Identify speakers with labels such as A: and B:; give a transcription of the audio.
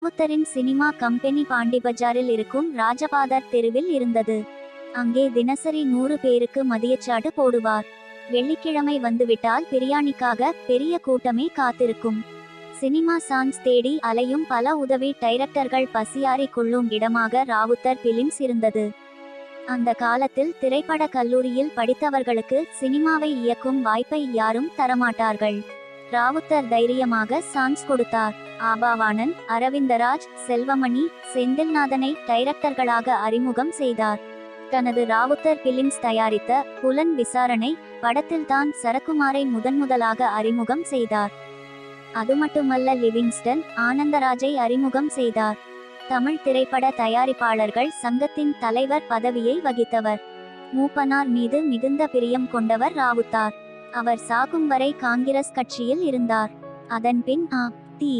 A: ராவுத்தரின் cinema company பாண்டிபஜாரில் இருக்கும் ராஜபாதர் தெருவில் இருந்தது. அங்கே தினசரி 100 பேருக்கு மதியச்சாட்டு போடுவார். வெள்ளிக்கிழமை வந்துவிட்டால் பிரியாணிக்காக பெரிய கூட்டமே காத்திருக்கும். சினிமா சான்ஸ் தேடி அலையும் பல உதவி டைரக்டர்கள் பசியாறி கொள்ளும் இடமாக ராவுத்தர் பிலிம்ஸ் இருந்தது. அந்த காலத்தில் திரைப்பட கல்லூரியில் படித்தவர்களுக்கு சினிமாவை இயக்கும் வாய்ப்பை யாரும் தரமாட்டார்கள். ராவுத்தர் தைரியமாக சான்ஸ் கொடுத்தார். ஆபாவாணன், அரவிந்தராஜ், செல்வமணி, செந்தில்நாதனை டைரக்டர்களாக அறிமுகம் செய்தார். தனது ராவுத்தர் பிலிம்ஸ் தயாரித்த புலன் விசாரணை படத்தில்தான் சரக்குமாரை முதன்முதலாக அறிமுகம் செய்தார். அது மட்டுமல்ல, லிவிங்ஸ்டன், ஆனந்தராஜை அறிமுகம் செய்தார். தமிழ் திரைப்பட தயாரிப்பாளர்கள் சங்கத்தின் தலைவர் பதவியை வகித்தவர். மூப்பனார் மீது மிகுந்த பிரியம் கொண்டவர் ராவுத்தார். அவர் சாகும் வரை காங்கிரஸ் கட்சியில் இருந்தார். அதன்பின் அ.தி.மு.க.வில்